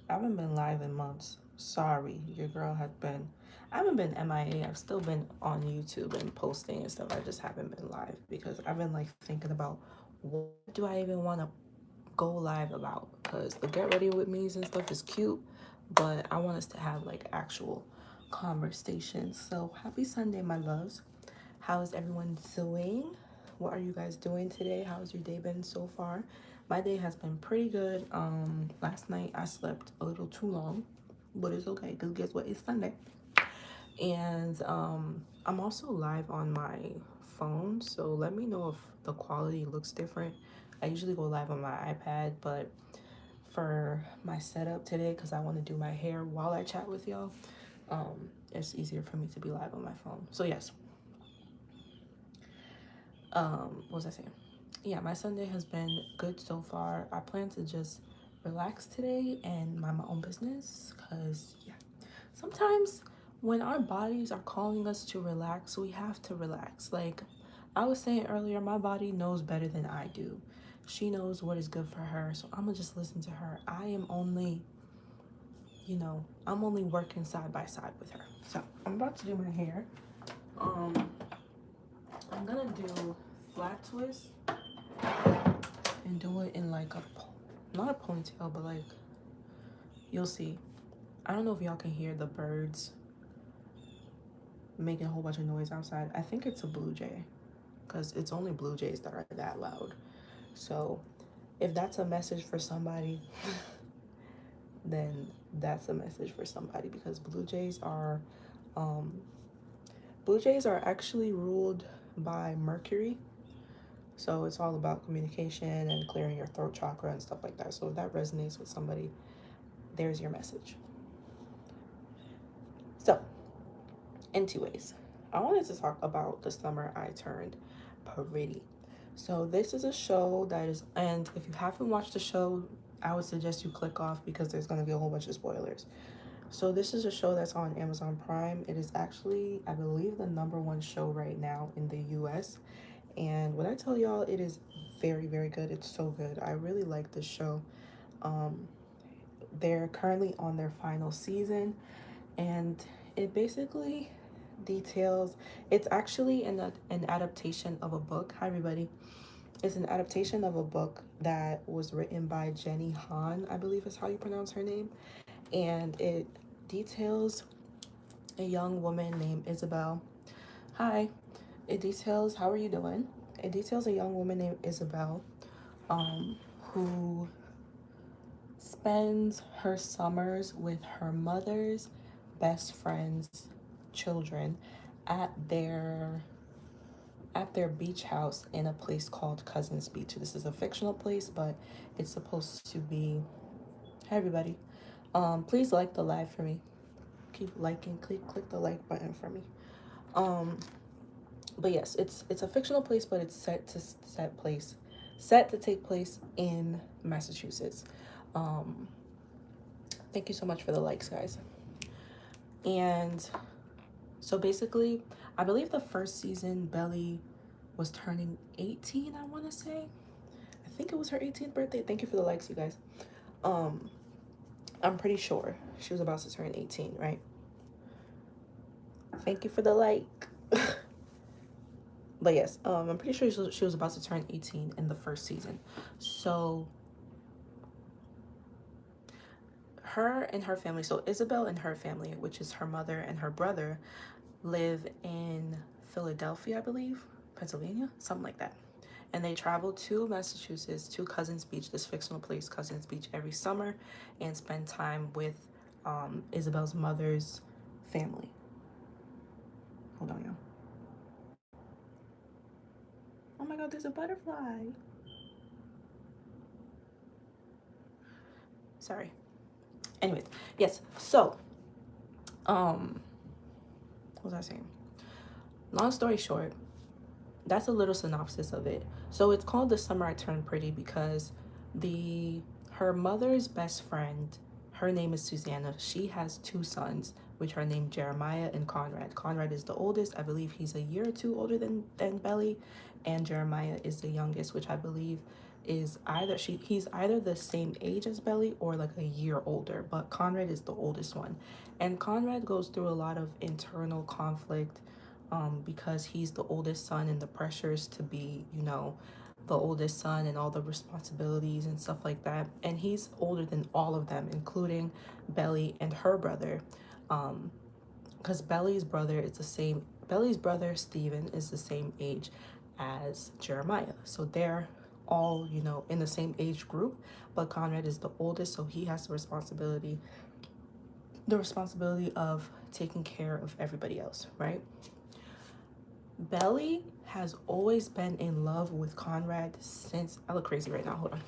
I haven't been live in months. Sorry, your girl has been. I haven't been MIA. I've still been on YouTube and posting and stuff. I just haven't been live because I've been like thinking about what do I even want to go live about? Because the get ready with me's and stuff is cute, but I want us to have like actual conversations. So happy Sunday, my loves. How is everyone doing? What are you guys doing today? How's your day been so far? My day has been pretty good. Last night I slept a little too long, but it's okay because guess what? It's Sunday. And I'm also live on my phone, so let me know if the quality looks different. I usually go live on my iPad, but for my setup today, because I want to do my hair while I chat with y'all, it's easier for me to be live on my phone. So yes, what was I saying? Yeah, my Sunday has been good so far. I plan to just relax today and mind my own business because, yeah, sometimes when our bodies are calling us to relax, we have to relax. Like I was saying earlier, my body knows better than I do. She knows what is good for her, so I'm gonna just listen to her. I am only, I'm only working side by side with her. So I'm about to do my hair. Um, I'm gonna do flat twist and do it in like a, not a ponytail, but like, you'll see. I don't know if y'all can hear the birds making a whole bunch of noise outside. I think it's a blue jay because it's only blue jays that are that loud. So if that's a message for somebody, then that's a message for somebody because um, blue jays are actually ruled by Mercury. So it's all about communication and clearing your throat chakra and stuff like that. So if that resonates with somebody, there's your message. So, in two ways, I wanted to talk about the summer I turned pretty. So this is a show that is, and if you haven't watched the show, I would suggest you click off because there's going to be a whole bunch of spoilers. So this is a show that's on Amazon Prime. It is actually, I believe, the number one show right now in the US. And when I tell y'all, it is very, very good. It's so good. I really like this show. Um, they're currently on their final season, and it basically details. It's actually an adaptation of a book. Hi, everybody. It's an adaptation of a book that was written by Jenny Han, I believe is how you pronounce her name, and it details a young woman named Isabel. Hi. It details, how are you doing? It details a young woman named Isabel, who spends her summers with her mother's best friend's children at their beach house in a place called Cousins Beach. This is a fictional place, but it's supposed to be. Hi everybody. Please like the live for me. Keep liking. Click the like button for me. Um, but yes, it's a fictional place, but it's set to take place in Massachusetts. Um, Thank you so much for the likes, guys. And so basically, I believe the first season, Belly was turning 18, I want to say. I think it was her 18th birthday. Thank you for the likes, you guys. Um, I'm pretty sure she was about to turn 18, right? Thank you for the like. But yes, I'm pretty sure she was about to turn 18 in the first season. So her and her family, so Isabel and her family, which is her mother and her brother, live in Philadelphia, I believe, Pennsylvania, something like that. And they travel to Massachusetts, to Cousins Beach, this fictional place, Cousins Beach, every summer and spend time with Isabel's mother's family. Hold on, y'all. Oh my God, there's a butterfly. Sorry. Anyways, yes. So, what was I saying? Long story short, that's a little synopsis of it. So it's called The Summer I Turned Pretty because her mother's best friend, her name is Susanna. She has two sons, which are named Jeremiah and Conrad. Conrad is the oldest. I believe he's a year or two older than Belly. And Jeremiah is the youngest, which I believe is he's either the same age as Belly or like a year older, but Conrad is the oldest one. And Conrad goes through a lot of internal conflict because he's the oldest son, and the pressures to be, you know, the oldest son and all the responsibilities and stuff like that. And he's older than all of them, including Belly and her brother. Because Belly's brother Steven is the same age as Jeremiah. So they're all, you know, in the same age group, but Conrad is the oldest, so he has the responsibility of taking care of everybody else, right? Belly has always been in love with Conrad since, I look crazy right now, hold on.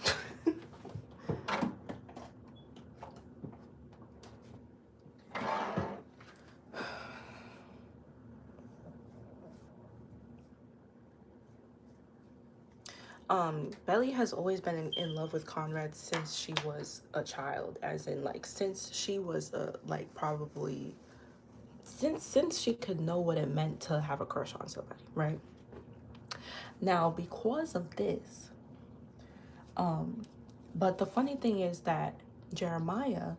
Belly has always been in love with Conrad since she was a child, as in like since she was like probably since she could know what it meant to have a crush on somebody, right? Now, because of this, but the funny thing is that Jeremiah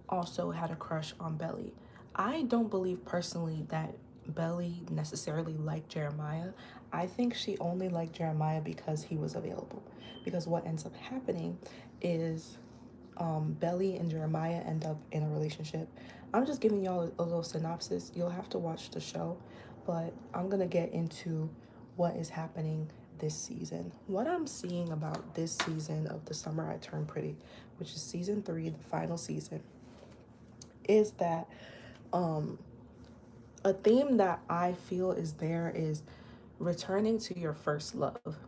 also had a crush on Belly. I don't believe personally that Belly necessarily liked Jeremiah. I think she only liked Jeremiah because he was available. Because what ends up happening is Belly and Jeremiah end up in a relationship. I'm just giving y'all a little synopsis. You'll have to watch the show, but I'm gonna get into what is happening this season. What I'm seeing about this season of The Summer I Turned Pretty, which is season 3, the final season, is that a theme that I feel is there is returning to your first love.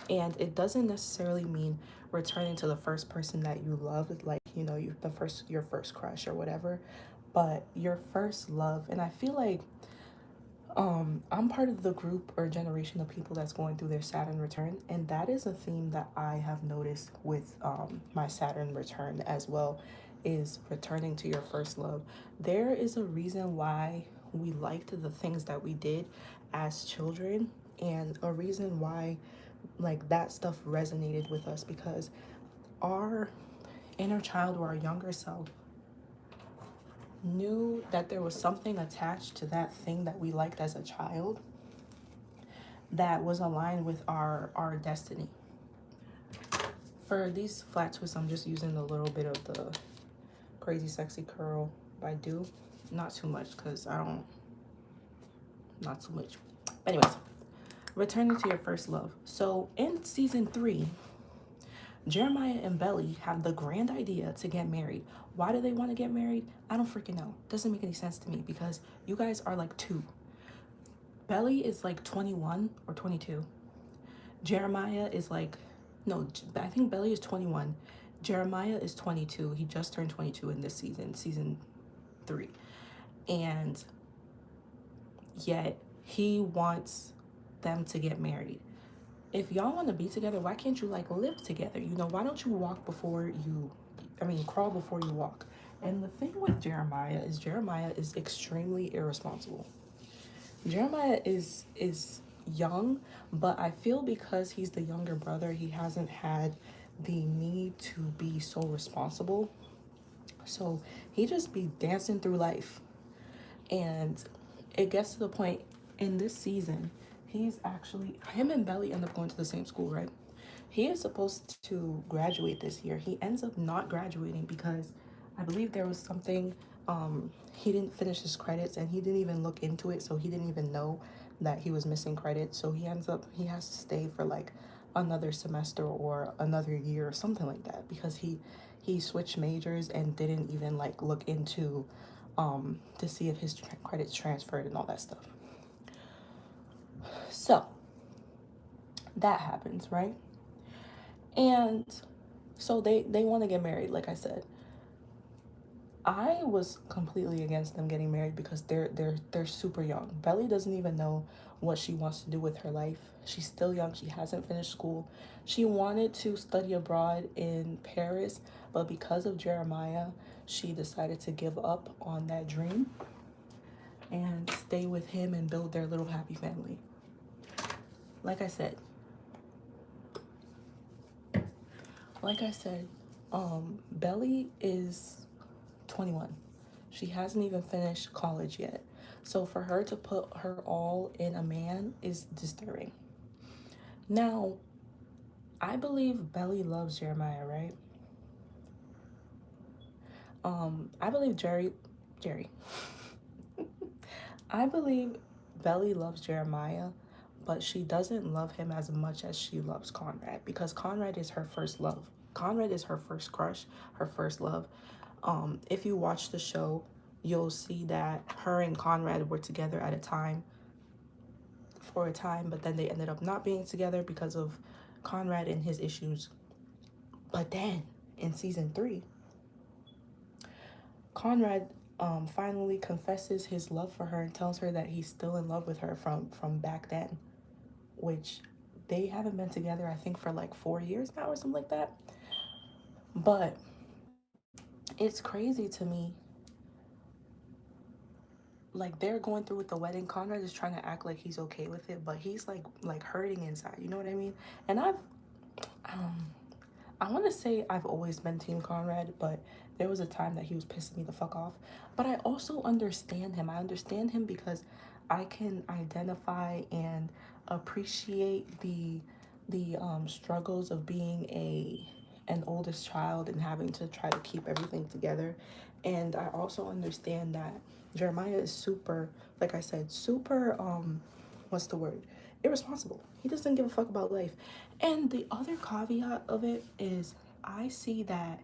And it doesn't necessarily mean returning to the first person that you loved, like, you know, your first crush or whatever, but your first love. And I feel like I'm part of the group or generation of people that's going through their Saturn return, and that is a theme that I have noticed with my Saturn return as well, is returning to your first love. There is a reason why we liked the things that we did as children, and a reason why like that stuff resonated with us, because our inner child or our younger self knew that there was something attached to that thing that we liked as a child that was aligned with our destiny. For these flat twists, I'm just using a little bit of the Crazy Sexy Curl by Do. Not too much, because not too much. Anyways, returning to your first love. So in season 3, Jeremiah and Belly have the grand idea to get married. Why do they want to get married? I don't freaking know. Doesn't make any sense to me, because you guys are like 2. Belly is like 21 or 22. Jeremiah is like, no, I think Belly is 21. Jeremiah is 22. He just turned 22 in this season 3. And yet he wants them to get married. If y'all want to be together, why can't you like live together? You know, why don't you crawl before you walk? And the thing with Jeremiah is extremely irresponsible. Jeremiah is young, but I feel because he's the younger brother, he hasn't had the need to be so responsible. So he just be dancing through life. And it gets to the point in this season, him and Belly end up going to the same school, right? He is supposed to graduate this year. He ends up not graduating because I believe there was something, he didn't finish his credits, and he didn't even look into it, so he didn't even know that he was missing credits. So he has to stay for like another semester or another year or something like that, because he switched majors and didn't even like look into to see if his credits transferred and all that stuff. So that happens, right? And so they want to get married, like I said. I was completely against them getting married because they're super young. Belly doesn't even know what she wants to do with her life. She's still young. She hasn't finished school. She wanted to study abroad in Paris, but because of Jeremiah, she decided to give up on that dream and stay with him and build their little happy family. Like I said, like I said, Belly is 21. She hasn't even finished college yet. So for her to put her all in a man is disturbing. Now, I believe Belly loves Jeremiah, right? I believe Jerry. I believe Belly loves Jeremiah, but she doesn't love him as much as she loves Conrad because Conrad is her first love. Conrad is her first crush, her first love. If you watch the show, you'll see that her and Conrad were together at a time for a time, but then they ended up not being together because of Conrad and his issues. But then in season 3, Conrad finally confesses his love for her and tells her that he's still in love with her from back then, which they haven't been together I think for like 4 years now or something like that. But it's crazy to me, like they're going through with the wedding. Conrad is trying to act like he's okay with it, but he's like hurting inside. You know what I mean? And um, I want to say I've always been Team Conrad, but there was a time that he was pissing me the fuck off. But I also understand him. I understand him because I can identify and appreciate the struggles of being an oldest child and having to try to keep everything together. And I also understand that Jeremiah is super, like I said, super what's the word? Irresponsible. He doesn't give a fuck about life. And the other caveat of it is I see that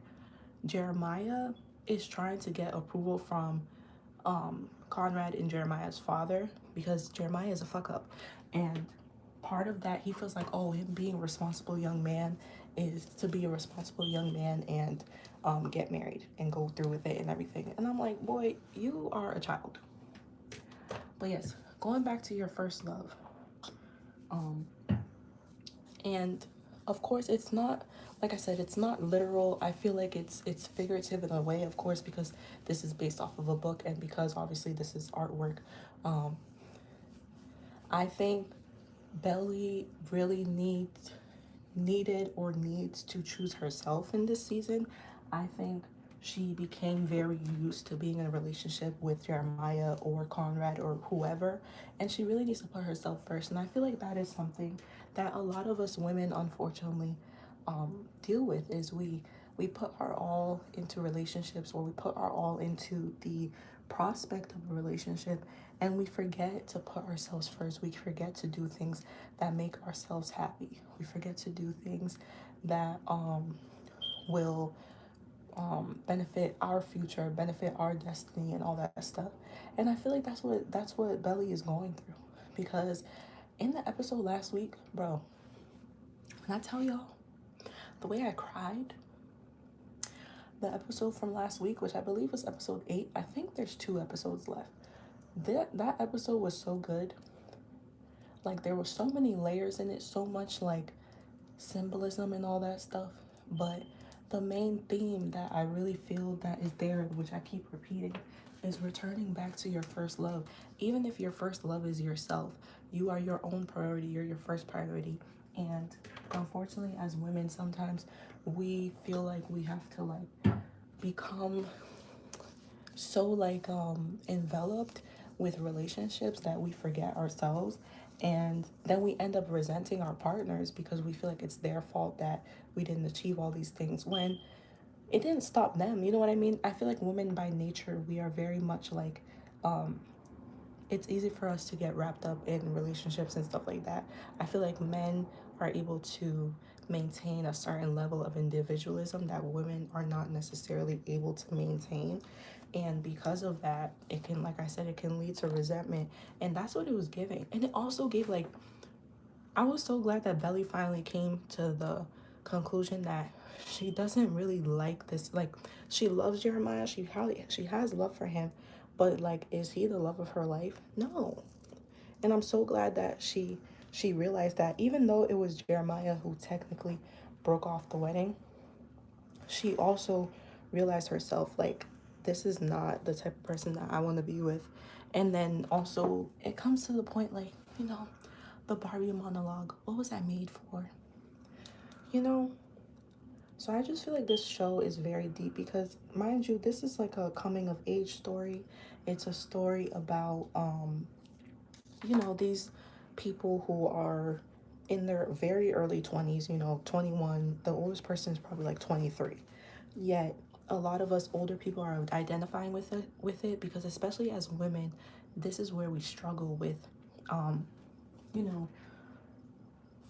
Jeremiah is trying to get approval from Conrad and Jeremiah's father because Jeremiah is a fuck up. And part of that, he feels like, oh, him being a responsible young man is to be a responsible young man and get married and go through with it and everything. And I'm like, boy, you are a child. But yes, going back to your first love. Um, and of course it's not, like I said, it's not literal. I feel like it's figurative in a way, of course, because this is based off of a book and because obviously this is artwork. um I think Belly really needed or needs to choose herself in this season. I think she became very used to being in a relationship with Jeremiah or Conrad or whoever, and she really needs to put herself first. And I feel like that is something that a lot of us women, unfortunately, deal with. Is we put our all into relationships, or we put our all into the prospect of a relationship, and we forget to put ourselves first. We forget to do things that make ourselves happy. We forget to do things that will benefit our future, benefit our destiny, and all that stuff. And I feel like that's what Belly is going through, because in the episode last week, bro, when I tell y'all the way I cried, the episode from last week, which I believe was episode 8, I think there's 2 episodes left. That episode was so good. Like there were so many layers in it, so much like symbolism and all that stuff. But the main theme that I really feel that is there, which I keep repeating, is returning back to your first love. Even if your first love is yourself, you are your own priority, you're your first priority. And unfortunately, as women, sometimes we feel like we have to like become so like enveloped with relationships that we forget ourselves, and then we end up resenting our partners because we feel like it's their fault that we didn't achieve all these things when it didn't stop them. You know what I mean? I feel like women by nature, we are very much like it's easy for us to get wrapped up in relationships and stuff like that. I feel like men are able to maintain a certain level of individualism that women are not necessarily able to maintain. And because of that, it can, like I said, it can lead to resentment. And that's what it was giving. And it also gave like, I was so glad that Belly finally came to the conclusion that she doesn't really like this. Like, she loves Jeremiah. She has love for him, but like, is he the love of her life? No. And I'm so glad that she realized that even though it was Jeremiah who technically broke off the wedding, she also realized herself like, this is not the type of person that I want to be with. And then also it comes to the point like, the Barbie monologue, what was I made for? You know, So I just feel like this show is very deep because, mind you, this is like a coming of age story. It's a story about these people who are in their very early 20s, 21. The oldest person is probably like 23. Yet a lot of us older people are identifying with it because, especially as women, this is where we struggle with um you know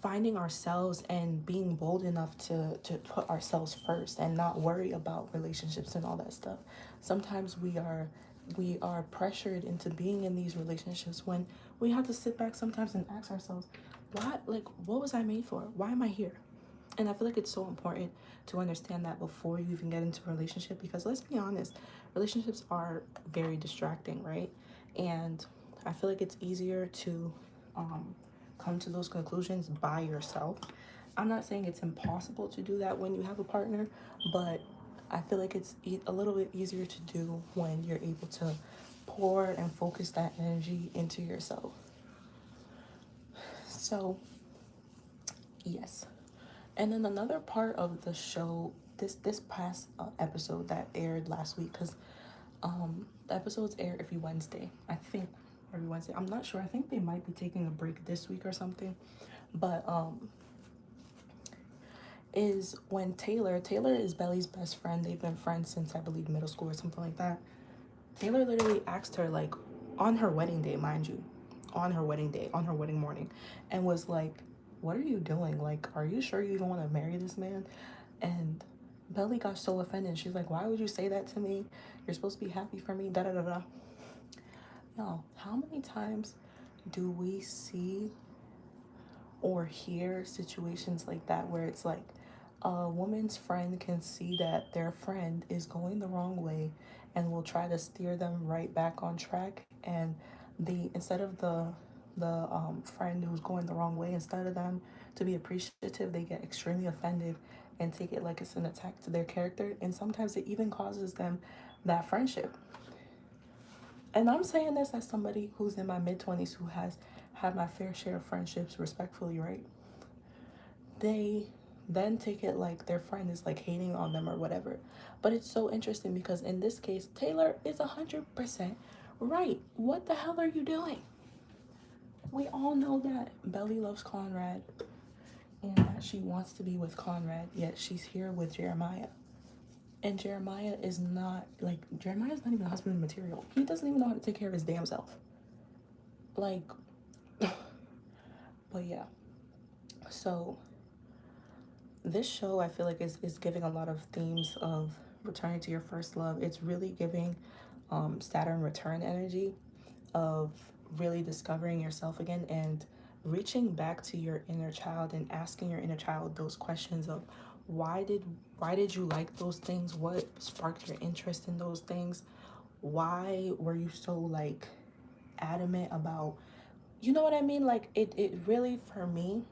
finding ourselves and being bold enough to put ourselves first and not worry about relationships and all that stuff. Sometimes we are pressured into being in these relationships when we have to sit back sometimes and ask ourselves, what was I made for? Why am I here? And I feel like it's so important to understand that before you even get into a relationship, because let's be honest, relationships are very distracting, right? And I feel like it's easier to um, come to those conclusions by yourself. I'm not saying it's impossible to do that when you have a partner, but I feel like it's a little bit easier to do when you're able to pour and focus that energy into yourself. So, yes. And then another part of the show, this past episode that aired last week, because the episodes air every Wednesday. I think every Wednesday. I'm not sure. I think they might be taking a break this week or something. But is when Taylor is Belly's best friend. They've been friends since I believe middle school or something like that. Taylor literally asked her, like, on her wedding day, mind you, on her wedding day, on her wedding morning, and was like, "What are you doing? Like, are you sure you don't want to marry this man?" And Belly got so offended. She's like, "Why would you say that to me? You're supposed to be happy for me." Da da da da. Y'all, how many times do we see or hear situations like that where it's like a woman's friend can see that their friend is going the wrong way and will try to steer them right back on track, and the instead of the friend who's going the wrong way, instead of them to be appreciative, they get extremely offended and take it like it's an attack to their character, and sometimes it even causes them that friendship. And I'm saying this as somebody who's in my mid 20s who has had my fair share of friendships, respectfully, right? They then take it like their friend is like hating on them or whatever. But it's so interesting because in this case, Taylor is 100% right. What the hell are you doing? We all know that Belly loves Conrad and that she wants to be with Conrad, yet she's here with Jeremiah. And Jeremiah's not even husband material. He doesn't even know how to take care of his damn self. Like, but yeah. So this show, I feel like, is giving a lot of themes of returning to your first love. It's really giving Saturn return energy of really discovering yourself again and reaching back to your inner child and asking your inner child those questions of why did why did you like those things? What sparked your interest in those things? Why were you so like adamant about, you know what I mean? Like it really, for me,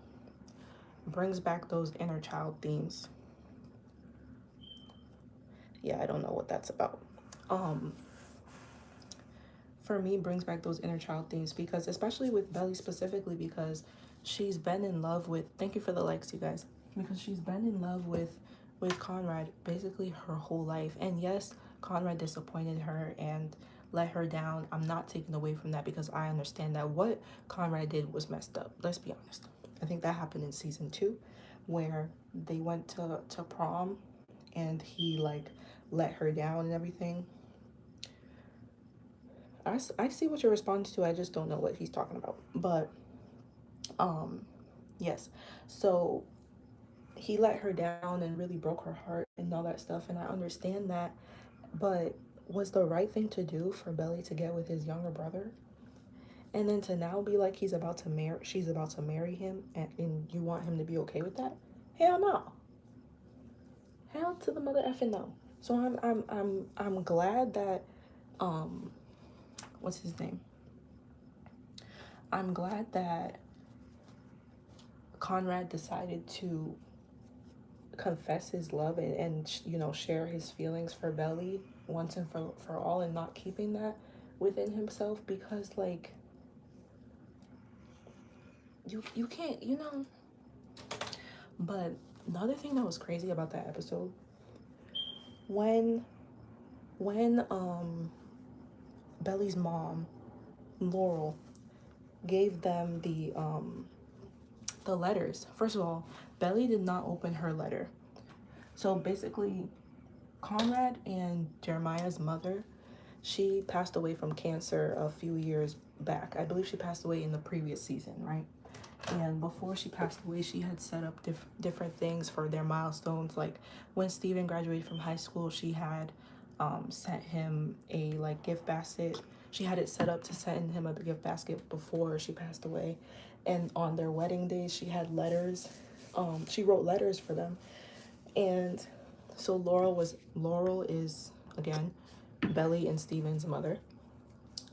brings back those inner child themes. Yeah, I don't know what that's about. Um, for me, brings back those inner child themes because, especially with Belly specifically, because she's been in love with. Thank you for the likes, you guys. Because she's been in love with Conrad basically her whole life, and yes, Conrad disappointed her and let her down. I'm not taking away from that because I understand that what Conrad did was messed up. Let's be honest. I think that happened in season 2, where they went to prom, and he like let her down and everything. I see what you're responding to. I just don't know what he's talking about. But um yes. So he let her down and really broke her heart and all that stuff, and I understand that. But was the right thing to do for Belly to get with his younger brother? And then to now be like she's about to marry him, and you want him to be okay with that? Hell no. Hell to the mother effing no. So I'm glad that um what's his name? I'm glad that Conrad decided to confess his love and share his feelings for Belly once and for all, and not keeping that within himself, because like you can't. But Another thing that was crazy about that episode, when when Belly's mom, Laurel, gave them the letters. First of all, Belly did not open her letter. So basically, Conrad and Jeremiah's mother, she passed away from cancer a few years back. I believe she passed away in the previous season, right? And before she passed away, she had set up different things for their milestones. Like when Steven graduated from high school, she had sent him a like gift basket. She had it set up to send him a gift basket before she passed away. And on their wedding day, she had letters. She wrote letters for them. And so Laurel is again Belly and Steven's mother.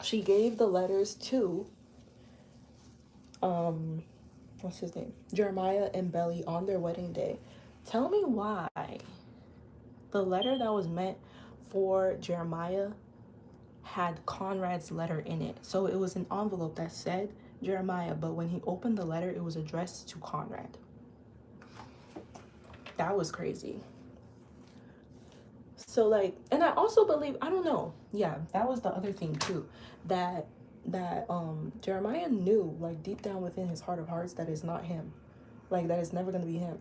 She gave the letters to what's his name? Jeremiah and Belly on their wedding day. Tell me why the letter that was meant for Jeremiah had Conrad's letter in it. So it was an envelope that said Jeremiah, but when he opened the letter, it was addressed to Conrad. That was crazy. So like, and I also believe, I don't know. Yeah, that was the other thing too. That Jeremiah knew like deep down within his heart of hearts that it's not him. Like that it's never gonna be him.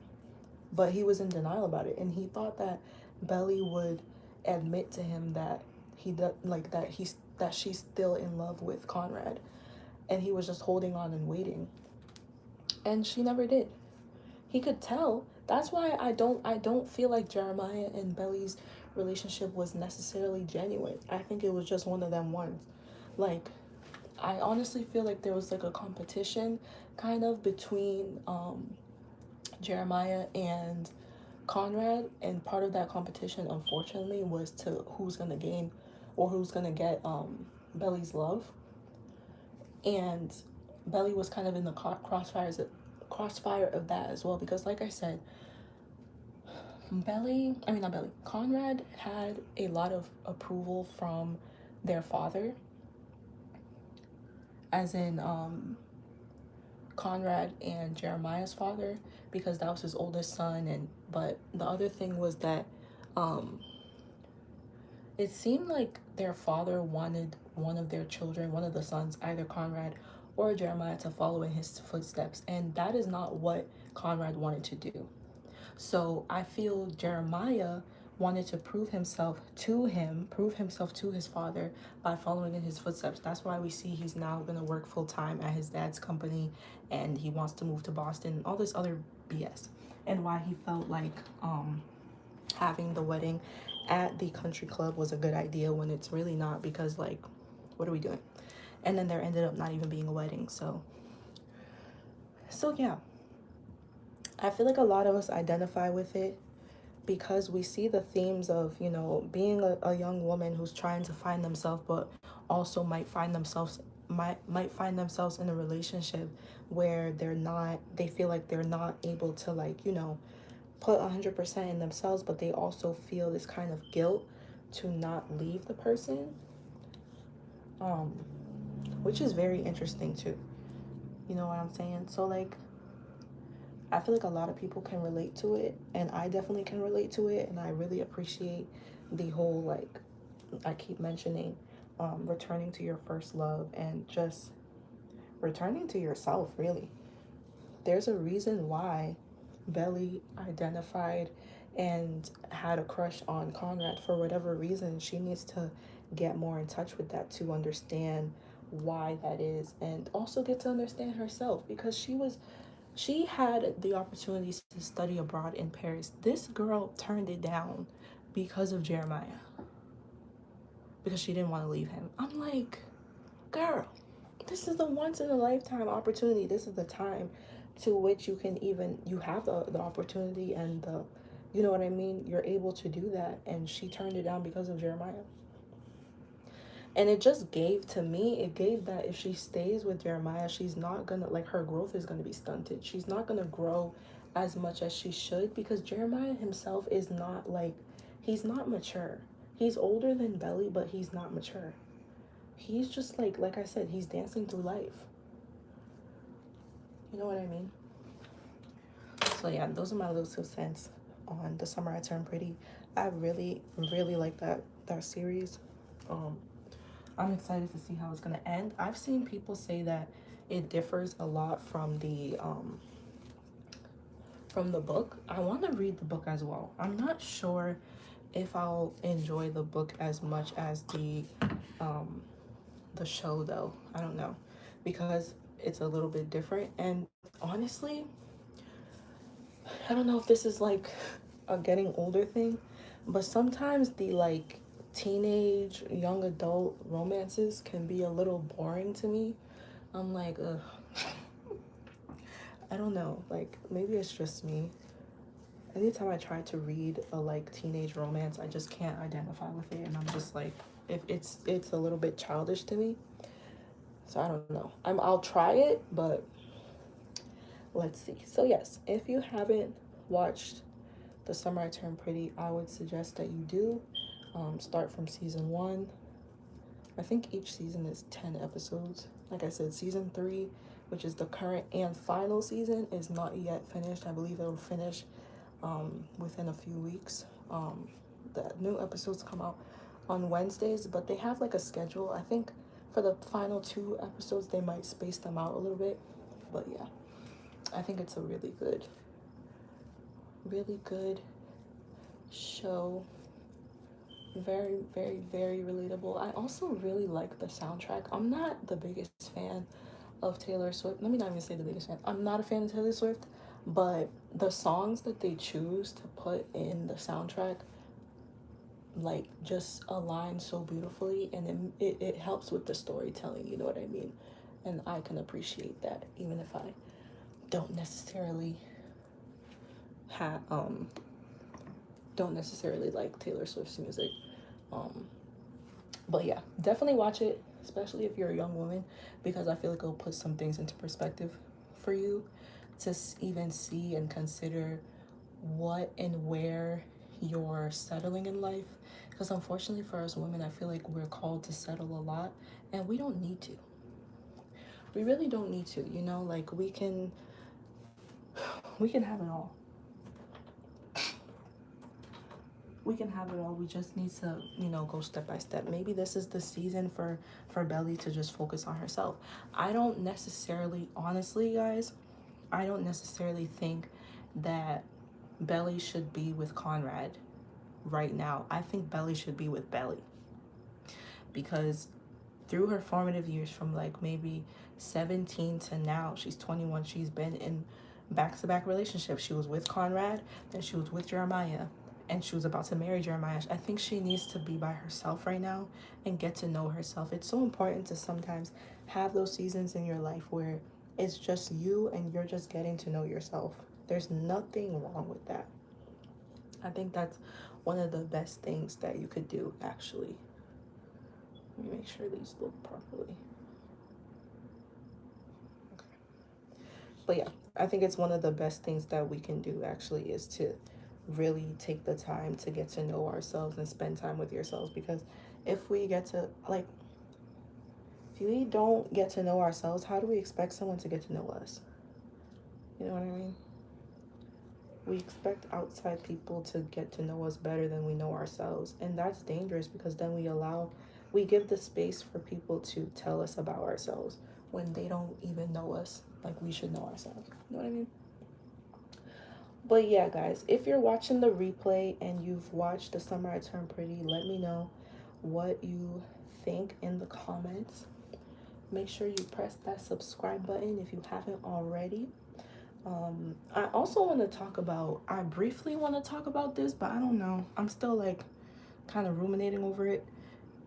But he was in denial about it, and he thought that Belly would admit to him that that she's still in love with Conrad, and he was just holding on and waiting, and she never did. He could tell. That's why I don't feel like Jeremiah and Belly's relationship was necessarily genuine. I think it was just one of them ones. Like I honestly feel like there was like a competition kind of between Jeremiah and Conrad, and part of that competition, unfortunately, was to who's gonna gain or who's gonna get Belly's love. And Belly was kind of in the crossfire of that as well, because, like I said, not Belly, Conrad had a lot of approval from their father, as in Conrad and Jeremiah's father, because that was his oldest son. And but the other thing was that um it seemed like their father wanted one of their children, one of the sons, either Conrad or Jeremiah, to follow in his footsteps, and that is not what Conrad wanted to do. So I feel Jeremiah wanted to prove himself to his father by following in his footsteps. That's why we see he's now going to work full time at his dad's company, and he wants to move to Boston and all this other BS. And why he felt like having the wedding at the country club was a good idea when it's really not, because like, what are we doing? And then there ended up not even being a wedding. So yeah, I feel like a lot of us identify with it because we see the themes of, being a young woman who's trying to find themselves, but also might find themselves in a relationship where they feel like they're not able to, like, put 100% in themselves, but they also feel this kind of guilt to not leave the person, which is very interesting too. You know what I'm saying? So like, I feel like a lot of people can relate to it, and I definitely can relate to it, and I really appreciate the whole, like, I keep mentioning, returning to your first love and just returning to yourself, really. There's a reason why Belly identified and had a crush on Conrad. For whatever reason, she needs to get more in touch with that to understand why that is, and also get to understand herself, because she had the opportunities to study abroad in Paris. This girl turned it down because of Jeremiah, because she didn't want to leave him. I'm like, girl, this is the once in a lifetime opportunity. This is the time to which you have the opportunity and you know what I mean? You're able to do that. And she turned it down because of Jeremiah. And it just gave that if she stays with Jeremiah, she's not gonna, like, her growth is gonna be stunted. She's not gonna grow as much as she should, because Jeremiah himself is not, like, he's not mature. He's older than Belly, but he's not mature. He's just like I said, he's dancing through life. You know what I mean? So yeah, those are my little 2 cents on The Summer I Turned Pretty. I really, really like that series. Um, I'm excited to see how it's gonna end. I've seen people say that it differs a lot from the book. I want to read the book as well. I'm not sure if I'll enjoy the book as much as the show though. I don't know, because it's a little bit different. And honestly, I don't know if this is like a getting older thing, but sometimes the like teenage young adult romances can be a little boring to me. I'm like, ugh. I don't know, like maybe it's just me. Anytime I try to read a like teenage romance, I just can't identify with it, and I'm just like, if it's a little bit childish to me. So I don't know. I'll try it, but let's see. So yes, if you haven't watched The Summer I Turned Pretty, I would suggest that you do. Start from season 1. I think each season is 10 episodes. Like I said, season 3, which is the current and final season, is not yet finished. I believe it'll finish within a few weeks. The new episodes come out on Wednesdays, but they have like a schedule. I think for the final 2 episodes, they might space them out a little bit. But yeah, I think it's a really good show. Very, very, very relatable. I also really like the soundtrack. I'm not the biggest fan of Taylor Swift. Let me not even say the biggest fan. I'm not a fan of Taylor Swift, but the songs that they choose to put in the soundtrack like just align so beautifully, and it helps with the storytelling, you know what I mean? And I can appreciate that even if I don't necessarily have don't necessarily like Taylor Swift's music. Um, but yeah, definitely watch it, especially if you're a young woman, because I feel like it'll put some things into perspective for you to even see and consider what and where you're settling in life. Because unfortunately for us women, I feel like we're called to settle a lot, and we don't need to. We really don't need to, you know, like we can have it all. We can have it all. We just need to, you know, go step by step. Maybe this is the season for Belly to just focus on herself. I don't necessarily, honestly guys, I don't necessarily think that Belly should be with Conrad right now. I think Belly should be with Belly, because through her formative years, from like maybe 17 to now, she's 21, she's been in back-to-back relationships. She was with Conrad, then she was with Jeremiah, and she was about to marry Jeremiah. I think she needs to be by herself right now and get to know herself. It's so important to sometimes have those seasons in your life where it's just you and you're just getting to know yourself. There's nothing wrong with that. I think that's one of the best things that you could do, actually. Let me make sure these look properly. Okay. But yeah, I think it's one of the best things that we can do, actually, is to really take the time to get to know ourselves and spend time with yourselves. Because if we get to, like, if we don't get to know ourselves, how do we expect someone to get to know us? You know what I mean? We expect outside people to get to know us better than we know ourselves. And that's dangerous, because then we give the space for people to tell us about ourselves when they don't even know us like we should know ourselves. You know what I mean? But yeah, guys, if you're watching the replay and you've watched The Summer I Turned Pretty, let me know what you think in the comments. Make sure you press that subscribe button if you haven't already. I also want to talk about, I briefly want to talk about this, but I don't know. I'm still like kind of ruminating over it.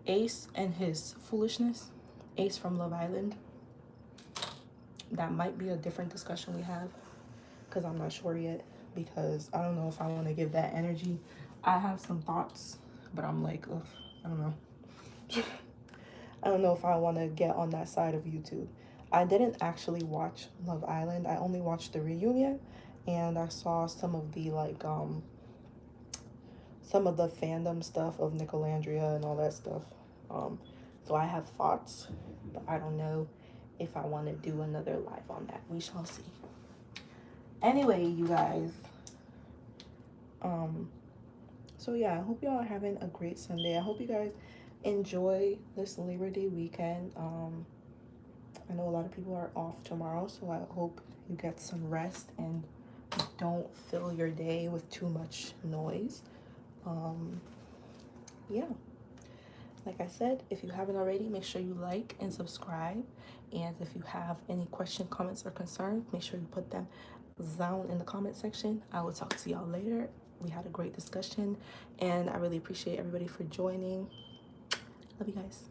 Ace and his foolishness. Ace from Love Island. That might be a different discussion we have, because I'm not sure yet, because I don't know if I want to give that energy. I have some thoughts, but I'm like, ugh, I don't know. I don't know if I want to get on that side of YouTube. I didn't actually watch Love Island. I only watched the reunion, and I saw some of the like some of the fandom stuff of Nicolandria and all that stuff. So I have thoughts, but I don't know if I want to do another live on that. We shall see. Anyway, you guys, so yeah, I hope y'all are having a great Sunday. I hope you guys enjoy this Labor Day weekend. I know a lot of people are off tomorrow, so I hope you get some rest and don't fill your day with too much noise. Yeah, like I said, if you haven't already, make sure you like and subscribe. And if you have any question, comments, or concerns, make sure you put them down in the comment section. I will talk to y'all later. We had a great discussion, and I really appreciate everybody for joining. Love you guys.